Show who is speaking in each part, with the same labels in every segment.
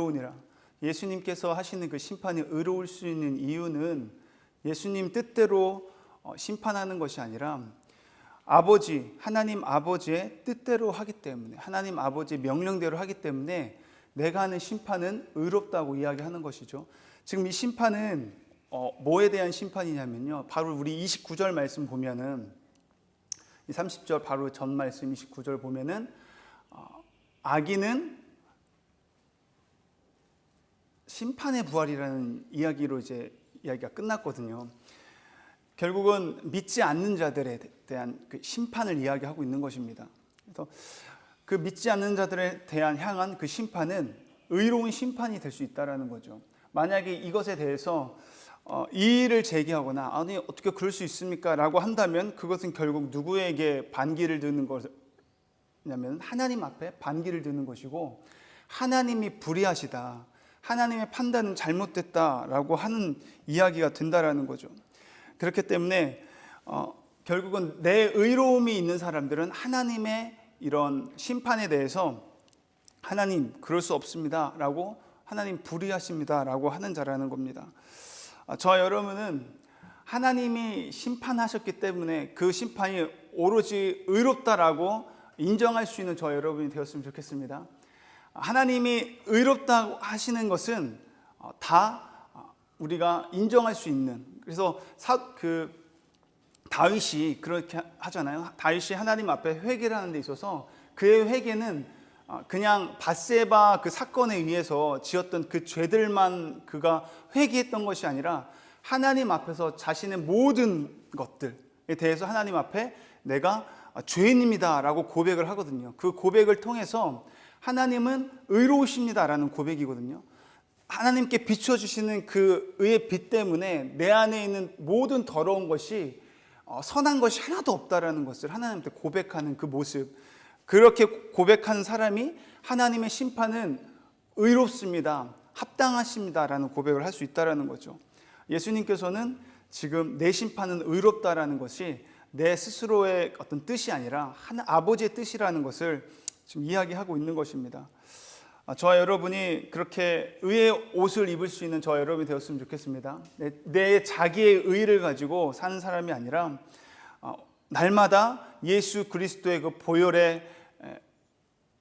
Speaker 1: 의로우니라. 예수님께서 하시는 그 심판이 의로울 수 있는 이유는 예수님 뜻대로 심판하는 것이 아니라 하나님 아버지의 뜻대로 하기 때문에, 하나님 아버지의 명령대로 하기 때문에 내가 하는 심판은 의롭다고 이야기하는 것이죠. 지금 이 심판은 뭐에 대한 심판이냐면요, 바로 우리 29절 말씀 보면은, 이 30절 바로 전 말씀 29절 보면은 악인은 심판의 부활이라는 이야기로 이제 이야기가 끝났거든요. 결국은 믿지 않는 자들에 대한 그 심판을 이야기하고 있는 것입니다. 그래서 그 믿지 않는 자들에 대한 향한 그 심판은 의로운 심판이 될 수 있다라는 거죠. 만약에 이것에 대해서 이의를 제기하거나 아니 어떻게 그럴 수 있습니까? 라고 한다면 그것은 결국 누구에게 반기를 드는 것이냐면 하나님 앞에 반기를 드는 것이고, 하나님이 불의하시다, 하나님의 판단은 잘못됐다라고 하는 이야기가 된다라는 거죠. 그렇기 때문에 결국은 내 의로움이 있는 사람들은 하나님의 이런 심판에 대해서 하나님 그럴 수 없습니다 라고, 하나님 불의하십니다 라고 하는 자라는 겁니다. 저와 여러분은 하나님이 심판하셨기 때문에 그 심판이 오로지 의롭다라고 인정할 수 있는 저와 여러분이 되었으면 좋겠습니다. 하나님이 의롭다고 하시는 것은 다 우리가 인정할 수 있는, 그래서 다윗이 그렇게 하잖아요. 다윗이 하나님 앞에 회개를 하는 데 있어서 그의 회개는 그냥 밧세바 그 사건에 의해서 지었던 그 죄들만 그가 회개했던 것이 아니라 하나님 앞에서 자신의 모든 것들에 대해서 하나님 앞에 내가 죄인입니다 라고 고백을 하거든요. 그 고백을 통해서 하나님은 의로우십니다 라는 고백이거든요. 하나님께 비춰주시는 그 의의 빛 때문에 내 안에 있는 모든 더러운 것이 선한 것이 하나도 없다라는 것을 하나님께 고백하는 그 모습, 그렇게 고백하는 사람이 하나님의 심판은 의롭습니다, 합당하십니다 라는 고백을 할 수 있다는 거죠. 예수님께서는 지금 내 심판은 의롭다라는 것이 내 스스로의 어떤 뜻이 아니라 아버지의 뜻이라는 것을 지금 이야기하고 있는 것입니다. 저와 여러분이 그렇게 의의 옷을 입을 수 있는 저와 여러분이 되었으면 좋겠습니다. 내 자기의 의를 가지고 사는 사람이 아니라 날마다 예수 그리스도의 그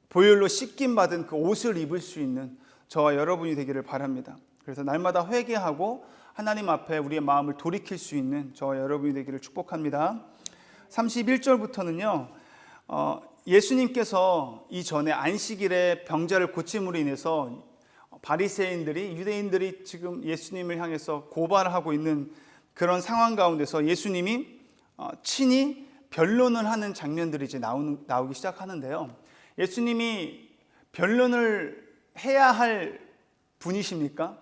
Speaker 1: 보혈로 씻김 받은 그 옷을 입을 수 있는 저와 여러분이 되기를 바랍니다. 그래서 날마다 회개하고 하나님 앞에 우리의 마음을 돌이킬 수 있는 저와 여러분이 되기를 축복합니다. 31절부터는요, 예수님께서 이전에 안식일에 병자를 고침으로 인해서 바리새인들이, 유대인들이 지금 예수님을 향해서 고발하고 있는 그런 상황 가운데서 예수님이 친히 변론을 하는 장면들이 이제 나오기 시작하는데요. 예수님이 변론을 해야 할 분이십니까?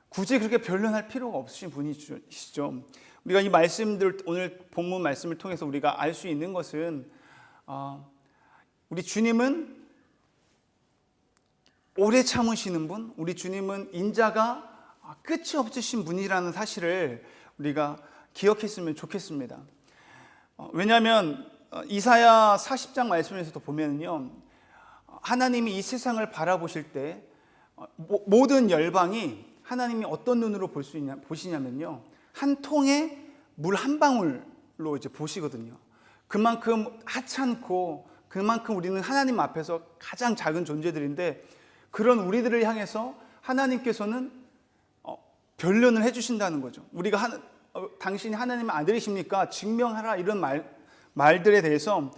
Speaker 1: 굳이 그렇게 변론할 필요가 없으신 분이시죠. 우리가 이 말씀들, 오늘 본문 말씀을 통해서 우리가 알 수 있는 것은 우리 주님은 오래 참으시는 분, 우리 주님은 인자가 끝이 없으신 분이라는 사실을 우리가 기억했으면 좋겠습니다. 왜냐하면 이사야 40장 말씀에서도 보면요, 하나님이 이 세상을 바라보실 때 모든 열방이 하나님이 어떤 눈으로 보시냐면요, 한 통에 물 한 방울로 이제 보시거든요. 그만큼 하찮고 그만큼 우리는 하나님 앞에서 가장 작은 존재들인데, 그런 우리들을 향해서 하나님께서는 변론을 해주신다는 거죠. 우리가 당신이 하나님의 아들이십니까? 증명하라, 이런 말들에 대해서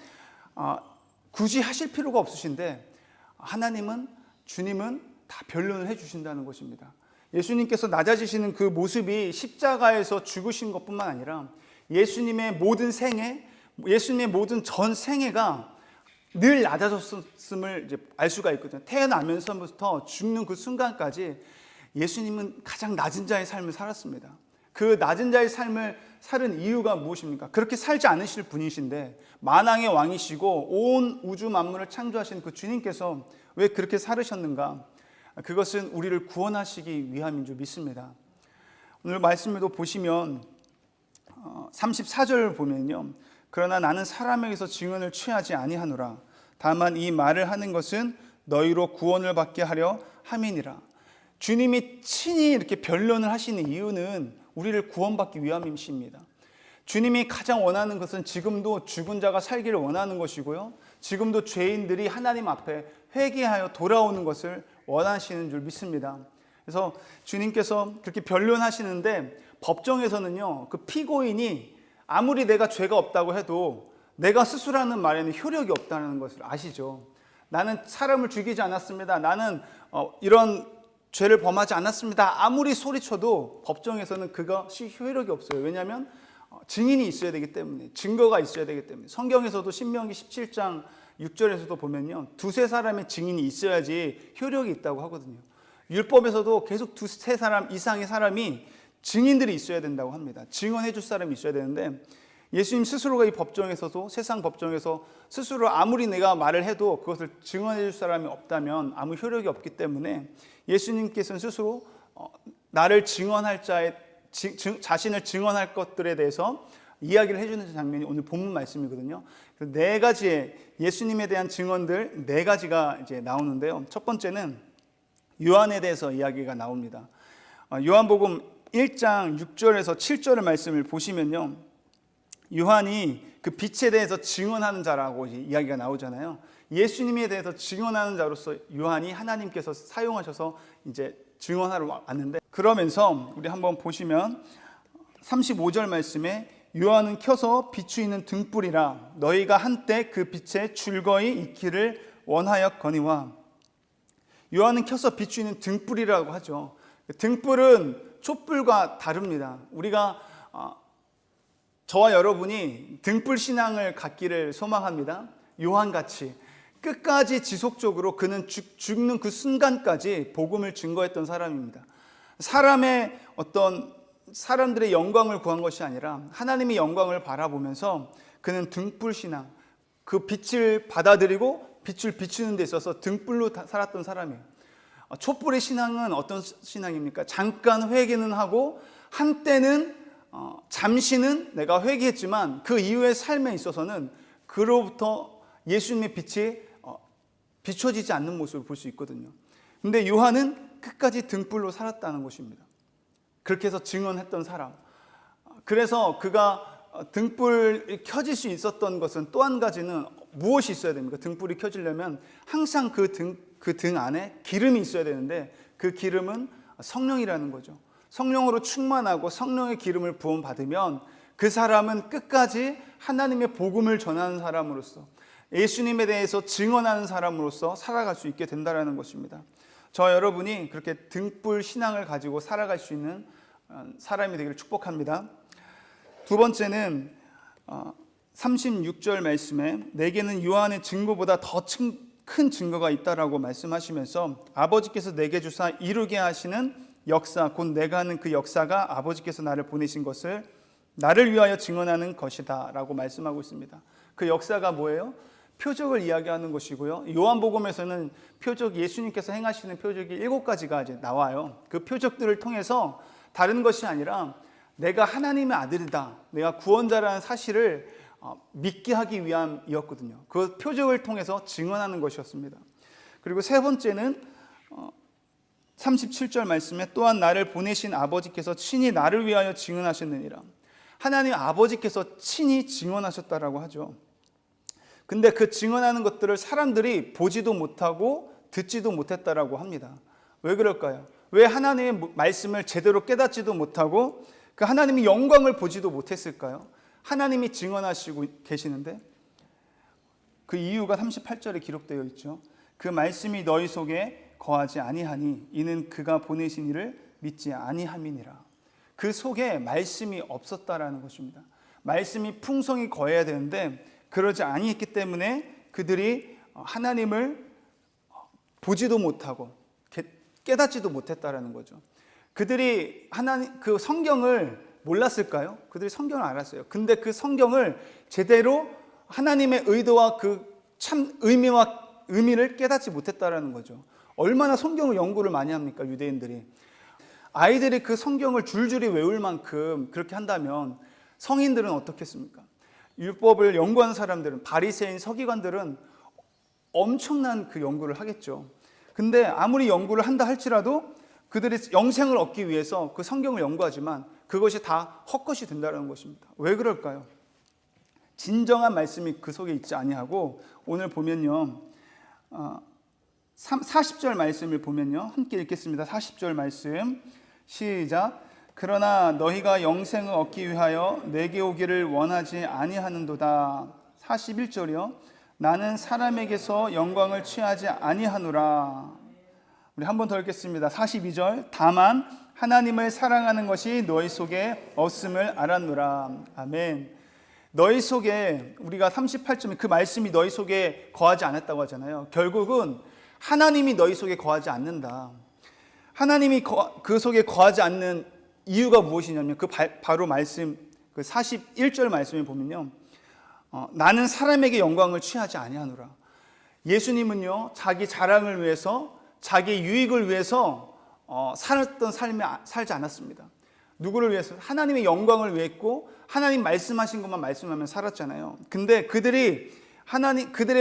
Speaker 1: 굳이 하실 필요가 없으신데 하나님은, 주님은 다 변론을 해주신다는 것입니다. 예수님께서 낮아지시는 그 모습이 십자가에서 죽으신 것뿐만 아니라 예수님의 모든 생애, 예수님의 모든 전 생애가 늘 낮아졌음을 이제 알 수가 있거든요. 태어나면서부터 죽는 그 순간까지 예수님은 가장 낮은 자의 삶을 살았습니다. 그 낮은 자의 삶을 살은 이유가 무엇입니까? 그렇게 살지 않으실 분이신데, 만왕의 왕이시고 온 우주 만물을 창조하신 그 주님께서 왜 그렇게 살으셨는가? 그것은 우리를 구원하시기 위함인 줄 믿습니다. 오늘 말씀에도 보시면 34절 보면요, 그러나 나는 사람에게서 증언을 취하지 아니하노라. 다만 이 말을 하는 것은 너희로 구원을 받게 하려 함이니라. 주님이 친히 이렇게 변론을 하시는 이유는 우리를 구원받기 위함이십니다. 주님이 가장 원하는 것은 지금도 죽은 자가 살기를 원하는 것이고요, 지금도 죄인들이 하나님 앞에 회개하여 돌아오는 것을 원하시는 줄 믿습니다. 그래서 주님께서 그렇게 변론하시는데, 법정에서는요, 그 피고인이 아무리 내가 죄가 없다고 해도 내가 스스로 하는 말에는 효력이 없다는 것을 아시죠. 나는 사람을 죽이지 않았습니다, 나는 이런 죄를 범하지 않았습니다, 아무리 소리쳐도 법정에서는 그것이 효력이 없어요. 왜냐하면 증인이 있어야 되기 때문에, 증거가 있어야 되기 때문에. 성경에서도 신명기 17장 6절에서도 보면요, 두세 사람의 증인이 있어야지 효력이 있다고 하거든요. 율법에서도 계속 두세 사람 이상의 사람이, 증인들이 있어야 된다고 합니다. 증언해 줄 사람이 있어야 되는데, 예수님 스스로가 이 법정에서도, 세상 법정에서 스스로 아무리 내가 말을 해도 그것을 증언해 줄 사람이 없다면 아무 효력이 없기 때문에, 예수님께서는 스스로 나를 증언할 자의 자신을 증언할 것들에 대해서 이야기를 해주는 장면이 오늘 본문 말씀이거든요. 네 가지의 예수님에 대한 증언들, 네 가지가 이제 나오는데요. 첫 번째는 요한에 대해서 이야기가 나옵니다. 요한복음 1장 6절에서 7절의 말씀을 보시면요, 요한이 그 빛에 대해서 증언하는 자라고 이야기가 나오잖아요. 예수님에 대해서 증언하는 자로서 요한이 하나님께서 사용하셔서 이제 증언하러 왔는데, 그러면서 우리 한번 보시면 35절 말씀에, 요한은 켜서 비추이는 등불이라 너희가 한때 그 빛에 즐거이 있기를 원하였거니와. 요한은 켜서 비추이는 등불이라고 하죠. 등불은 촛불과 다릅니다. 우리가 저와 여러분이 등불 신앙을 갖기를 소망합니다. 요한같이 끝까지 지속적으로 그는 죽는 그 순간까지 복음을 증거했던 사람입니다. 사람들의 영광을 구한 것이 아니라 하나님의 영광을 바라보면서 그는 등불 신앙, 그 빛을 받아들이고 빛을 비추는 데 있어서 등불로 살았던 사람이에요. 촛불의 신앙은 어떤 신앙입니까? 잠깐 회개는 하고, 한때는 잠시는 내가 회개했지만 그 이후의 삶에 있어서는 그로부터 예수님의 빛이 비춰지지 않는 모습을 볼 수 있거든요. 근데 요한은 끝까지 등불로 살았다는 것입니다. 그렇게 해서 증언했던 사람. 그래서 그가 등불이 켜질 수 있었던 것은 또 한 가지는 무엇이 있어야 됩니까? 등불이 켜지려면 항상 그 등 안에 기름이 있어야 되는데, 그 기름은 성령이라는 거죠. 성령으로 충만하고 성령의 기름을 부음받으면 그 사람은 끝까지 하나님의 복음을 전하는 사람으로서, 예수님에 대해서 증언하는 사람으로서 살아갈 수 있게 된다는 것입니다. 저 여러분이 그렇게 등불 신앙을 가지고 살아갈 수 있는 사람이 되기를 축복합니다. 두 번째는 36절 말씀에, 내게는 요한의 증거보다 더 큰 증거가 있다라고 말씀하시면서, 아버지께서 내게 주사 이루게 하시는 역사, 곧 내가 하는 그 역사가 아버지께서 나를 보내신 것을 나를 위하여 증언하는 것이다 라고 말씀하고 있습니다. 그 역사가 뭐예요? 표적을 이야기하는 것이고요, 요한복음에서는 예수님께서 행하시는 표적이 7가지가 이제 나와요. 그 표적들을 통해서 다른 것이 아니라 내가 하나님의 아들이다, 내가 구원자라는 사실을 믿게 하기 위함이었거든요. 그 표적을 통해서 증언하는 것이었습니다. 그리고 세 번째는 37절 말씀에, 또한 나를 보내신 아버지께서 친히 나를 위하여 증언하셨느니라. 하나님 아버지께서 친히 증언하셨다라고 하죠. 근데 그 증언하는 것들을 사람들이 보지도 못하고 듣지도 못했다라고 합니다. 왜 그럴까요? 왜 하나님의 말씀을 제대로 깨닫지도 못하고 그 하나님의 영광을 보지도 못했을까요? 하나님이 증언하시고 계시는데. 그 이유가 38절에 기록되어 있죠. 그 말씀이 너희 속에 거하지 아니하니 이는 그가 보내신 이를 믿지 아니함이니라. 그 속에 말씀이 없었다라는 것입니다. 말씀이 풍성히 거해야 되는데 그러지 아니했기 때문에 그들이 하나님을 보지도 못하고 깨닫지도 못했다라는 거죠. 그들이 그 성경을 몰랐을까요? 그들이 성경을 알았어요. 근데 그 성경을 제대로 하나님의 의도와 그 참 의미를 깨닫지 못했다라는 거죠. 얼마나 성경을 연구를 많이 합니까, 유대인들이. 아이들이 그 성경을 줄줄이 외울 만큼 그렇게 한다면 성인들은 어떻겠습니까? 율법을 연구하는 사람들은, 바리새인 서기관들은 엄청난 그 연구를 하겠죠. 근데 아무리 연구를 한다 할지라도 그들이 영생을 얻기 위해서 그 성경을 연구하지만 그것이 다 헛것이 된다는 것입니다. 왜 그럴까요? 진정한 말씀이 그 속에 있지 아니하고, 오늘 보면요, 40절 말씀을 보면요, 함께 읽겠습니다. 40절 말씀 시작. 그러나 너희가 영생을 얻기 위하여 내게 오기를 원하지 아니하는도다. 41절이요. 나는 사람에게서 영광을 취하지 아니하노라. 우리 한 번 더 읽겠습니다. 42절. 다만 하나님을 사랑하는 것이 너희 속에 없음을 알았노라. 아멘. 너희 속에, 우리가 38점에 그 말씀이 너희 속에 거하지 않았다고 하잖아요. 결국은 하나님이 너희 속에 거하지 않는다. 하나님이 그 속에 거하지 않는 이유가 무엇이냐면 바로 말씀, 그 41절 말씀에 보면요, 나는 사람에게 영광을 취하지 아니하노라. 예수님은요, 자기 자랑을 위해서, 자기 유익을 위해서 살았던 삶을 살지 않았습니다. 누구를 위해서? 하나님의 영광을 위했고 하나님 말씀하신 것만 말씀하면 살았잖아요. 근데 그들의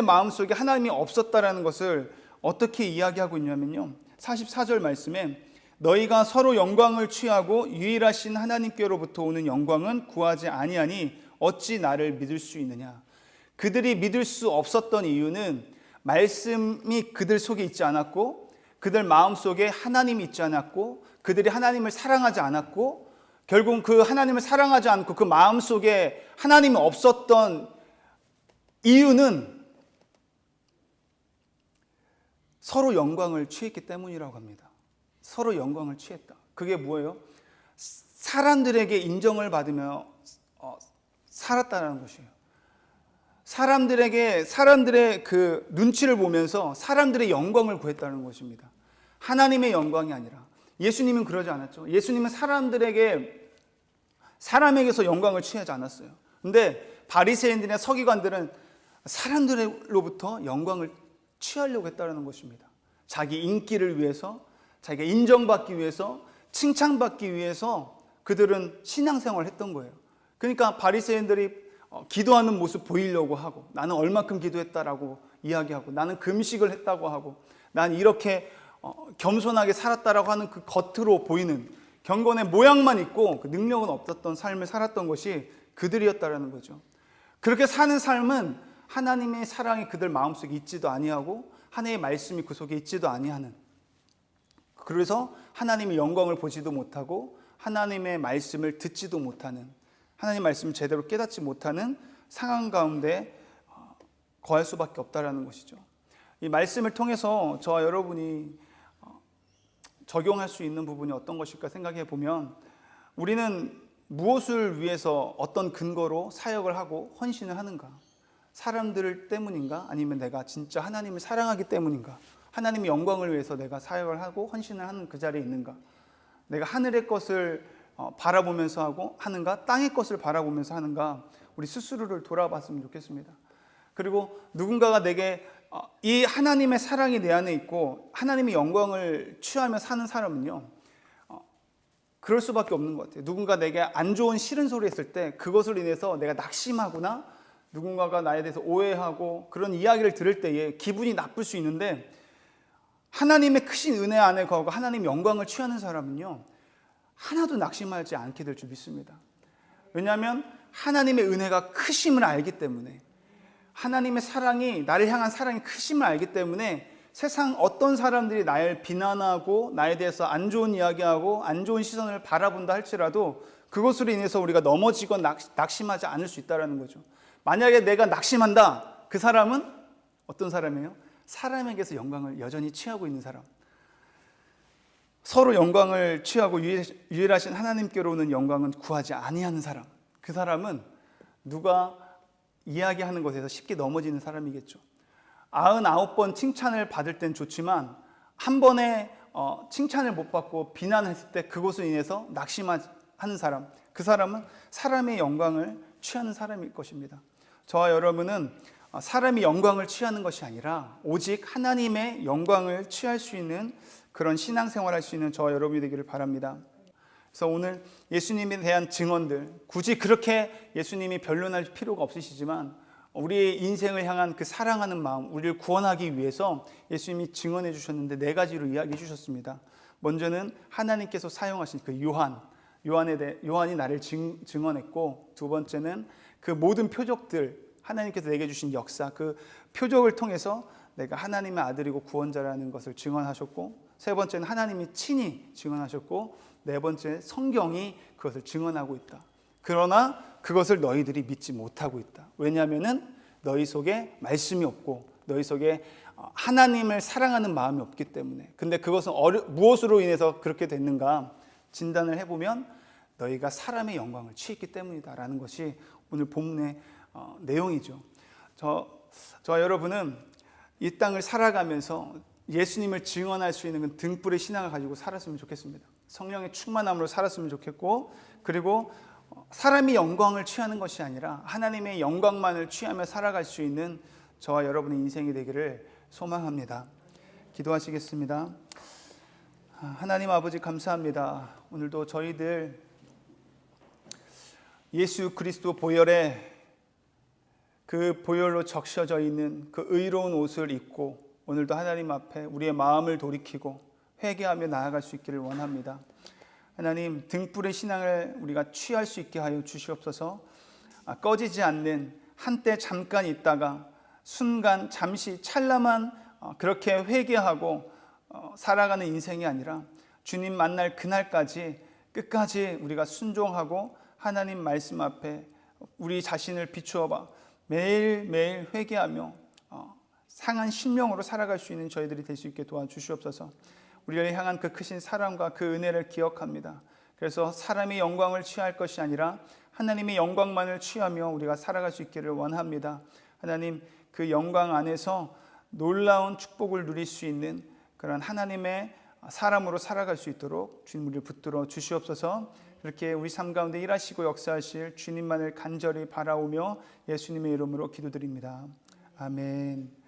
Speaker 1: 마음속에 하나님이 없었다라는 것을 어떻게 이야기하고 있냐면요, 44절 말씀에 너희가 서로 영광을 취하고 유일하신 하나님께로부터 오는 영광은 구하지 아니하니 어찌 나를 믿을 수 있느냐. 그들이 믿을 수 없었던 이유는 말씀이 그들 속에 있지 않았고, 그들 마음속에 하나님이 있지 않았고, 그들이 하나님을 사랑하지 않았고, 결국 그 하나님을 사랑하지 않고 그 마음속에 하나님이 없었던 이유는 서로 영광을 취했기 때문이라고 합니다. 서로 영광을 취했다. 그게 뭐예요? 사람들에게 인정을 받으며 살았다는 것이에요. 사람들의 그 눈치를 보면서 사람들의 영광을 구했다는 것입니다. 하나님의 영광이 아니라. 예수님은 그러지 않았죠. 예수님은 사람에게서 영광을 취하지 않았어요. 근데 바리새인들이나 서기관들은 사람들로부터 영광을 취하려고 했다는 것입니다. 자기 인기를 위해서, 자기가 인정받기 위해서, 칭찬받기 위해서 그들은 신앙생활을 했던 거예요. 그러니까 바리새인들이 기도하는 모습 보이려고 하고, 나는 얼마큼 기도했다라고 이야기하고, 나는 금식을 했다고 하고, 난 이렇게 겸손하게 살았다라고 하는 그 겉으로 보이는 경건의 모양만 있고 그 능력은 없었던 삶을 살았던 것이 그들이었다라는 거죠. 그렇게 사는 삶은 하나님의 사랑이 그들 마음속에 있지도 아니하고 하나님의 말씀이 그 속에 있지도 아니하는, 그래서 하나님의 영광을 보지도 못하고 하나님의 말씀을 듣지도 못하는, 하나님의 말씀을 제대로 깨닫지 못하는 상황 가운데 거할 수밖에 없다라는 것이죠. 이 말씀을 통해서 저와 여러분이 적용할 수 있는 부분이 어떤 것일까 생각해 보면, 우리는 무엇을 위해서 어떤 근거로 사역을 하고 헌신을 하는가? 사람들 때문인가? 아니면 내가 진짜 하나님을 사랑하기 때문인가? 하나님의 영광을 위해서 내가 사역을 하고 헌신을 하는 그 자리에 있는가? 내가 하늘의 것을 바라보면서 하는가? 땅의 것을 바라보면서 하는가? 우리 스스로를 돌아봤으면 좋겠습니다. 그리고 누군가가 내게 이 하나님의 사랑이 내 안에 있고 하나님의 영광을 취하며 사는 사람은요, 그럴 수밖에 없는 것 같아요. 누군가 내게 안 좋은 싫은 소리 했을 때 그것을 인해서 내가 낙심하거나 누군가가 나에 대해서 오해하고 그런 이야기를 들을 때에 기분이 나쁠 수 있는데, 하나님의 크신 은혜 안에 거하고 하나님의 영광을 취하는 사람은요, 하나도 낙심하지 않게 될 줄 믿습니다. 왜냐하면 하나님의 은혜가 크심을 알기 때문에, 하나님의 사랑이, 나를 향한 사랑이 크심을 알기 때문에 세상 어떤 사람들이 나를 비난하고 나에 대해서 안 좋은 이야기하고 안 좋은 시선을 바라본다 할지라도 그것으로 인해서 우리가 넘어지거나 낙심하지 않을 수 있다는 거죠. 만약에 내가 낙심한다, 그 사람은 어떤 사람이에요? 사람에게서 영광을 여전히 취하고 있는 사람, 서로 영광을 취하고 유일하신 하나님께로 오는 영광은 구하지 아니하는 사람, 그 사람은 누가 이야기하는 것에서 쉽게 넘어지는 사람이겠죠. 99번 칭찬을 받을 땐 좋지만 한 번에 칭찬을 못 받고 비난했을 때 그것으로 인해서 낙심하는 사람, 그 사람은 사람의 영광을 취하는 사람일 것입니다. 저와 여러분은 사람이 영광을 취하는 것이 아니라 오직 하나님의 영광을 취할 수 있는 그런 신앙생활을 할 수 있는 저와 여러분이 되기를 바랍니다. 그래서 오늘 예수님에 대한 증언들, 굳이 그렇게 예수님이 변론할 필요가 없으시지만 우리의 인생을 향한 그 사랑하는 마음, 우리를 구원하기 위해서 예수님이 증언해 주셨는데 네 가지로 이야기해 주셨습니다. 먼저는 하나님께서 사용하신 그 요한이 나를 증언했고, 두 번째는 그 모든 표적들, 하나님께서 내게 주신 역사, 그 표적을 통해서 내가 하나님의 아들이고 구원자라는 것을 증언하셨고, 세 번째는 하나님이 친히 증언하셨고, 네 번째 성경이 그것을 증언하고 있다. 그러나 그것을 너희들이 믿지 못하고 있다. 왜냐하면 너희 속에 말씀이 없고 너희 속에 하나님을 사랑하는 마음이 없기 때문에. 근데 그것은 무엇으로 인해서 그렇게 됐는가 진단을 해보면 너희가 사람의 영광을 취했기 때문이다라는 것이 오늘 본문의 내용이죠. 저와 여러분은 이 땅을 살아가면서 예수님을 증언할 수 있는 그 등불의 신앙을 가지고 살았으면 좋겠습니다. 성령의 충만함으로 살았으면 좋겠고, 그리고 사람이 영광을 취하는 것이 아니라 하나님의 영광만을 취하며 살아갈 수 있는 저와 여러분의 인생이 되기를 소망합니다. 기도하시겠습니다. 하나님 아버지 감사합니다. 오늘도 저희들 예수 그리스도 보혈에 그 보혈로 적셔져 있는 그 의로운 옷을 입고 오늘도 하나님 앞에 우리의 마음을 돌이키고 회개하며 나아갈 수 있기를 원합니다. 하나님, 등불의 신앙을 우리가 취할 수 있게 하여 주시옵소서. 꺼지지 않는, 한때 잠깐 있다가 순간 잠시 찰나만 그렇게 회개하고 살아가는 인생이 아니라 주님 만날 그날까지 끝까지 우리가 순종하고 하나님 말씀 앞에 우리 자신을 비추어 봐 매일매일 회개하며 상한 심령으로 살아갈 수 있는 저희들이 될 수 있게 도와주시옵소서. 우리를 향한 그 크신 사랑과 그 은혜를 기억합니다. 그래서 사람의 영광을 취할 것이 아니라 하나님의 영광만을 취하며 우리가 살아갈 수 있기를 원합니다. 하나님, 그 영광 안에서 놀라운 축복을 누릴 수 있는 그런 하나님의 사람으로 살아갈 수 있도록 주님 우리를 붙들어 주시옵소서. 이렇게 우리 삶 가운데 일하시고 역사하실 주님만을 간절히 바라오며 예수님의 이름으로 기도드립니다. 아멘.